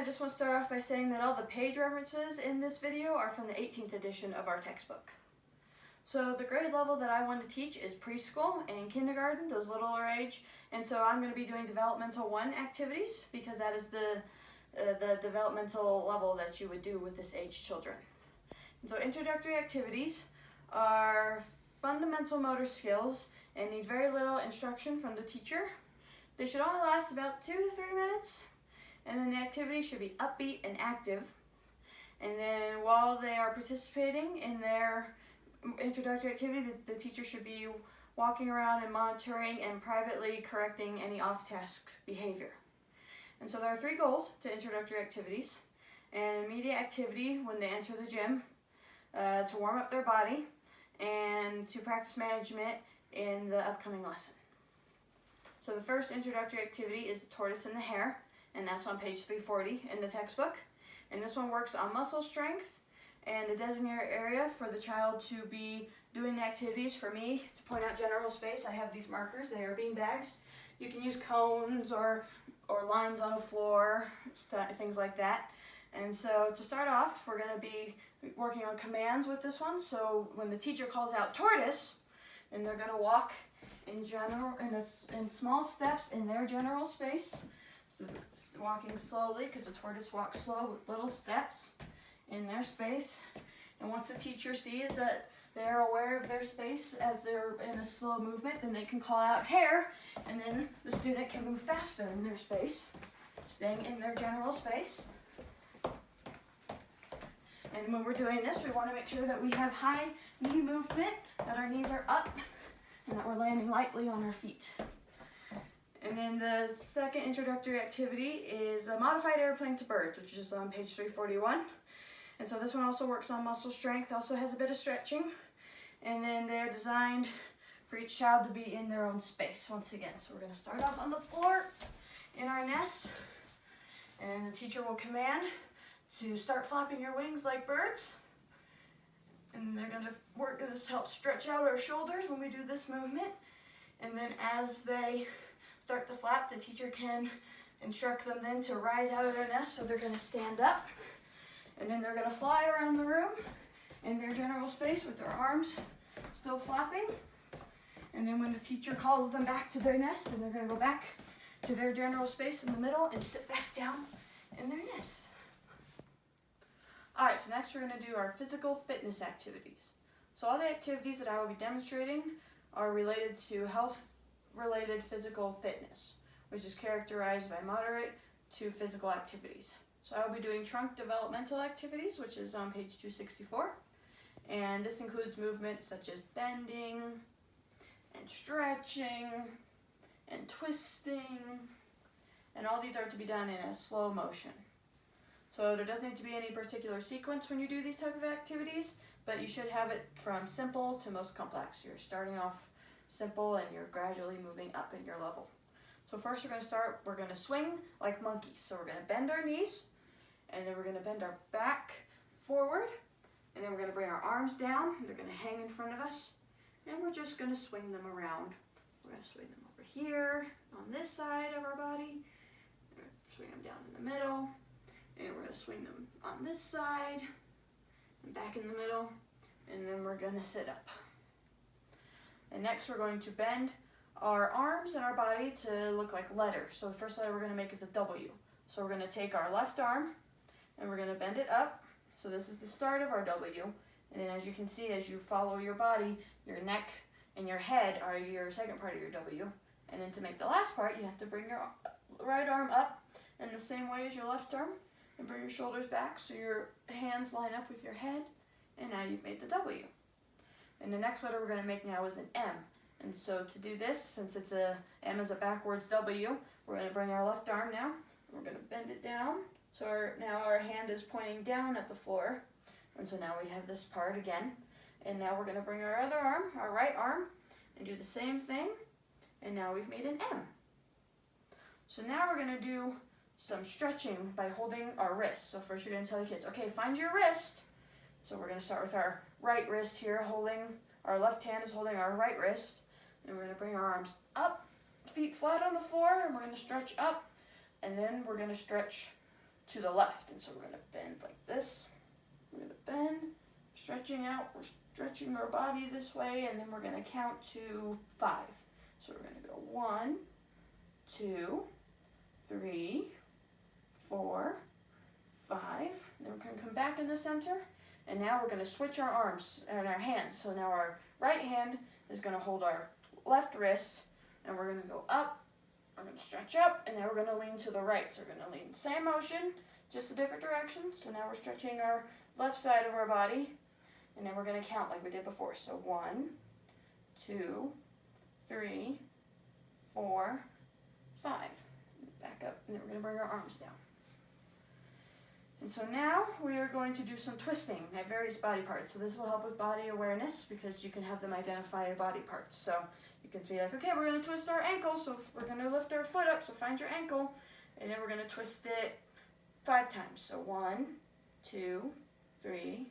I just want to start off by saying that all the page references in this video are from the 18th edition of our textbook. So the grade level that I want to teach is preschool and kindergarten, those littler age, and so I'm going to be doing developmental 1 activities because that is the developmental level that you would do with this age children. And so introductory activities are fundamental motor skills and need very little instruction from the teacher. They should only last about 2 to 3 minutes, and then the activity should be upbeat and active. And then while they are participating in their introductory activity, the teacher should be walking around and monitoring and privately correcting any off-task behavior. And so there are 3 goals to introductory activities: an immediate activity when they enter the gym, to warm up their body, and to practice management in the upcoming lesson. So the first introductory activity is the tortoise and the hare, and that's on page 340 in the textbook. And this one works on muscle strength and a designated area for the child to be doing the activities. For me, to point out general space, I have these markers. They are bean bags. You can use cones or lines on the floor, things like that. And so to start off, we're going to be working on commands with this one. So when the teacher calls out tortoise, then they're going to walk in small steps in their general space. So walking slowly, because the tortoise walks slow with little steps in their space. And once the teacher sees that they're aware of their space as they're in a slow movement, then they can call out hare, and then the student can move faster in their space, staying in their general space. And when we're doing this, we want to make sure that we have high knee movement, that our knees are up, and that we're landing lightly on our feet. And then the second introductory activity is a modified airplane to birds, which is on page 341. And so this one also works on muscle strength, also has a bit of stretching. And then they're designed for each child to be in their own space once again. So we're going to start off on the floor in our nest. And the teacher will command to start flapping your wings like birds. And they're going to work this to help stretch out our shoulders when we do this movement. And then as they start to flap, the teacher can instruct them then to rise out of their nest, so they're going to stand up. And then they're going to fly around the room in their general space with their arms still flapping. And then when the teacher calls them back to their nest, then they're going to go back to their general space in the middle and sit back down in their nest. Alright, so next we're going to do our physical fitness activities. So all the activities that I will be demonstrating are related to health-related physical fitness, which is characterized by moderate to physical activities. So I will be doing trunk developmental activities, which is on page 264. And this includes movements such as bending and stretching and twisting. And all these are to be done in a slow motion. So there doesn't need to be any particular sequence when you do these type of activities, but you should have it from simple to most complex. You're starting off simple and you're gradually moving up in your level. So first we're going to swing like monkeys. So we're going to bend our knees, and then we're going to bend our back forward, and then we're going to bring our arms down. They're going to hang in front of us, and we're just going to swing them around. We're going to swing them over here on this side of our body. We're going to swing them down in the middle. And we're going to swing them on this side and back in the middle, and then we're going to sit up. And next we're going to bend our arms and our body to look like letters. So the first letter we're going to make is a W. So we're going to take our left arm and we're going to bend it up. So this is the start of our W. And then as you can see, as you follow your body, your neck and your head are your second part of your W. And then to make the last part, you have to bring your right arm up in the same way as your left arm. And bring your shoulders back so your hands line up with your head, and now you've made the W. And the next letter we're going to make now is an M. And so to do this, since M is a backwards W, we're going to bring our left arm now, and we're going to bend it down. So now our hand is pointing down at the floor, and so now we have this part again. And now we're going to bring our other arm, our right arm, and do the same thing, and now we've made an M. So now we're going to do some stretching by holding our wrists. So first you're going to tell your kids, okay, find your wrist. So we're going to start with our right wrist here, our left hand is holding our right wrist. And we're going to bring our arms up, feet flat on the floor, and we're going to stretch up. And then we're going to stretch to the left. And so we're going to bend like this. We're going to bend, stretching out, we're stretching our body this way, and then we're going to count to 5. So we're going to go 1, 2, 3, 4, 5. And then we're going to come back in the center, and now we're going to switch our arms and our hands. So now our right hand is going to hold our left wrist, and we're going to go up. We're going to stretch up, and now we're going to lean to the right. So we're going to lean, same motion, just a different direction. So now we're stretching our left side of our body, and then we're going to count like we did before. So 1, 2, 3, 4, 5. Back up, and then we're going to bring our arms down. And so now we are going to do some twisting at various body parts. So this will help with body awareness because you can have them identify your body parts. So you can be like, okay, we're going to twist our ankle. So we're going to lift our foot up. So find your ankle. And then we're going to twist it 5 times. So 1, 2, 3,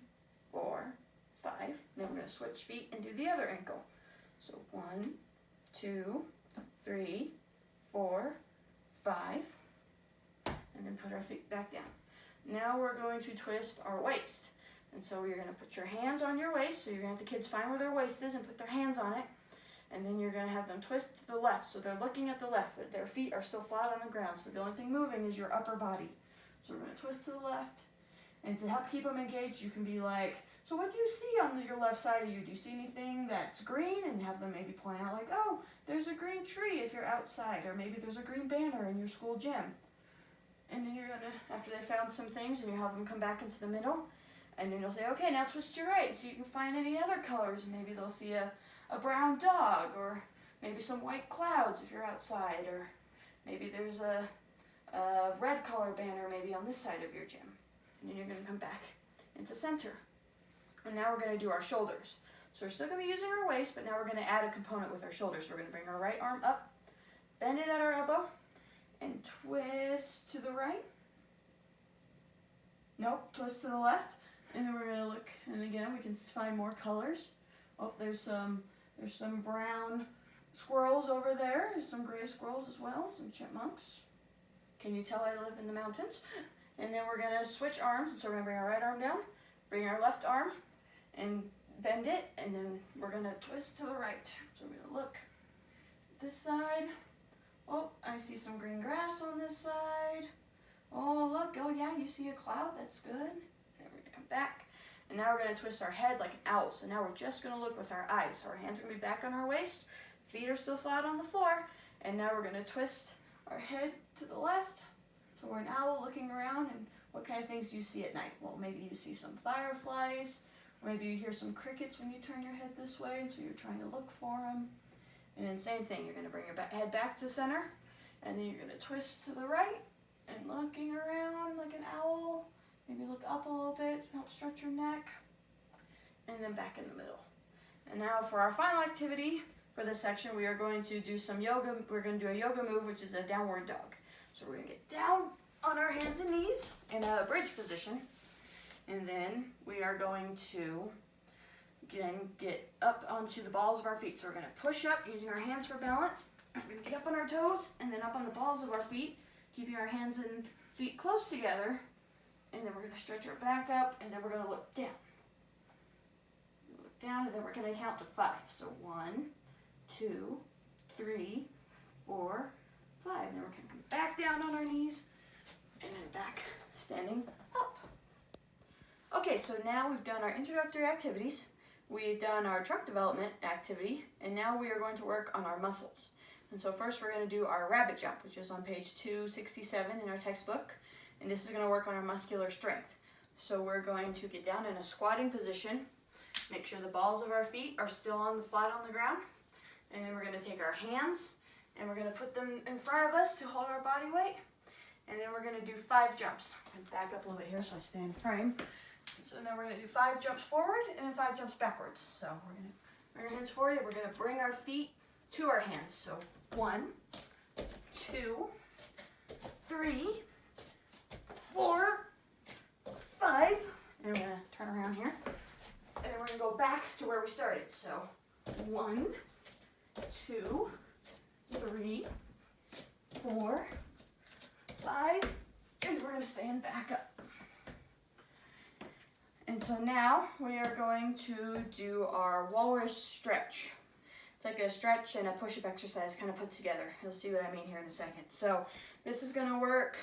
4, 5. And then we're going to switch feet and do the other ankle. So 1, 2, 3, 4, 5. And then put our feet back down. Now we're going to twist our waist. And so you're going to put your hands on your waist. So you're going to have the kids find where their waist is and put their hands on it. And then you're going to have them twist to the left. So they're looking at the left, but their feet are still flat on the ground. So the only thing moving is your upper body. So we're going to twist to the left. And to help keep them engaged, you can be like, so what do you see on your left side of you? Do you see anything that's green? And have them maybe point out like, oh, there's a green tree if you're outside. Or maybe there's a green banner in your school gym. And then you're going to, after they found some things, and you have them come back into the middle. And then you'll say, okay, now twist to your right. So you can find any other colors. Maybe they'll see a brown dog, or maybe some white clouds if you're outside. Or maybe there's a red color banner maybe on this side of your gym. And then you're going to come back into center. And now we're going to do our shoulders. So we're still going to be using our waist, but now we're going to add a component with our shoulders. We're going to bring our right arm up, bend it at our elbow, and twist to the right. Nope, twist to the left. And then we're going to look, and again, we can find more colors. Oh, there's some brown squirrels over there. There's some gray squirrels as well, some chipmunks. Can you tell I live in the mountains? And then we're going to switch arms. So we're going to bring our right arm down, bring our left arm, and bend it, and then we're going to twist to the right. So we're going to look this side. Oh, I see some green grass on this side. Oh, look. Oh, yeah, you see a cloud. That's good. Then we're going to come back. And now we're going to twist our head like an owl. So now we're just going to look with our eyes. So our hands are going to be back on our waist. Feet are still flat on the floor. And now we're going to twist our head to the left. So we're an owl looking around. And what kind of things do you see at night? Well, maybe you see some fireflies. Or maybe you hear some crickets when you turn your head this way. So you're trying to look for them. And then same thing, you're going to bring your head back to center, and then you're going to twist to the right, and looking around like an owl. Maybe look up a little bit, help stretch your neck, and then back in the middle. And now for our final activity for this section, we are going to do some yoga. We're going to do a yoga move, which is a downward dog. So we're going to get down on our hands and knees in a bridge position, and then we are going to get up onto the balls of our feet. So we're going to push up using our hands for balance. We're going to get up on our toes and then up on the balls of our feet, keeping our hands and feet close together. And then we're going to stretch our back up, and then we're going to look down. Look down, and then we're going to count to 5. So 1, 2, 3, 4, 5. And then we're going to come back down on our knees, and then back, standing up. Okay, so now we've done our introductory activities. We've done our truck development activity, and now we are going to work on our muscles. And so first we're going to do our rabbit jump, which is on page 267 in our textbook. And this is going to work on our muscular strength. So we're going to get down in a squatting position, make sure the balls of our feet are still flat on the ground. And then we're going to take our hands, and we're going to put them in front of us to hold our body weight. And then we're going to do 5 jumps. I'm going to back up a little bit here so I stay in frame. So now we're going to do 5 jumps forward and then 5 jumps backwards. So we're going to bring our hands forward, and we're going to bring our feet to our hands. So 1, 2, 3, 4, 5. And we're going to turn around here. And then we're going to go back to where we started. So 1, 2, 3, 4, 5. And we're going going to stand back up. And so now we are going to do our walrus stretch. It's like a stretch and a push-up exercise kind of put together. You'll see what I mean here in a second. So this is going to work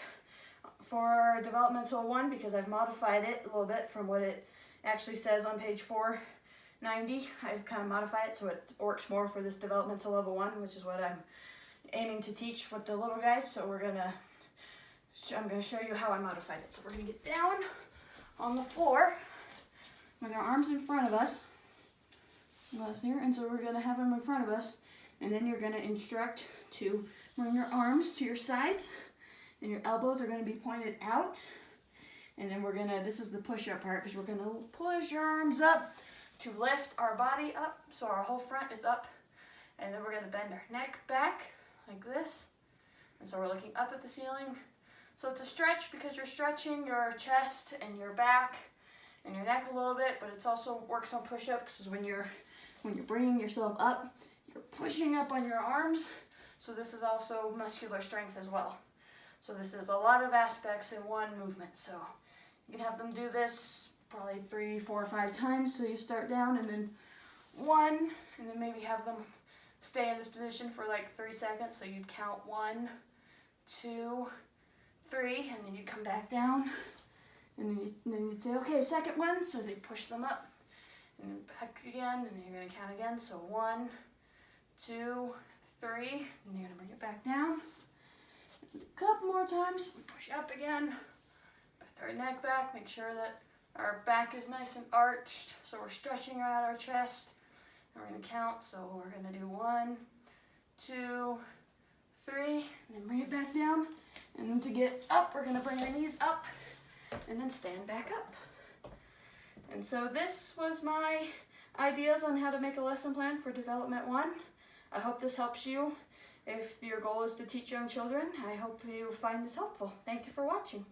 for developmental 1 because I've modified it a little bit from what it actually says on page 490. I've kind of modified it so it works more for this developmental level 1, which is what I'm aiming to teach with the little guys. So I'm going to show you how I modified it. So we're going to get down on the floor with our arms in front of us. Here, and so we're going to have them in front of us, and then you're going to instruct to bring your arms to your sides, and your elbows are going to be pointed out, and then this is the push-up part, because we're going to push your arms up to lift our body up, so our whole front is up, and then we're going to bend our neck back, like this, and so we're looking up at the ceiling. So it's a stretch because you're stretching your chest and your back and your neck a little bit, but it also works on push-ups, because when you're bringing yourself up, you're pushing up on your arms. So this is also muscular strength as well. So this is a lot of aspects in one movement. So you can have them do this probably 3, 4, or 5 times. So you start down and then 1, and then maybe have them stay in this position for like 3 seconds. So you'd count 1, 2, 3, and then you'd come back down. And then you'd say, okay, second one. So they push them up. And then back again, and you're going to count again. So 1, 2, 3, and you're going to bring it back down. A couple more times, push up again. Bend our neck back, make sure that our back is nice and arched. So we're stretching out our chest. And we're going to count. So we're going to do 1, 2, 3, and then bring it back down. And then to get up, we're going to bring our knees up and then stand back up. And so this was my ideas on how to make a lesson plan for Development 1. I hope this helps you. If your goal is to teach young children, I hope you find this helpful. Thank you for watching.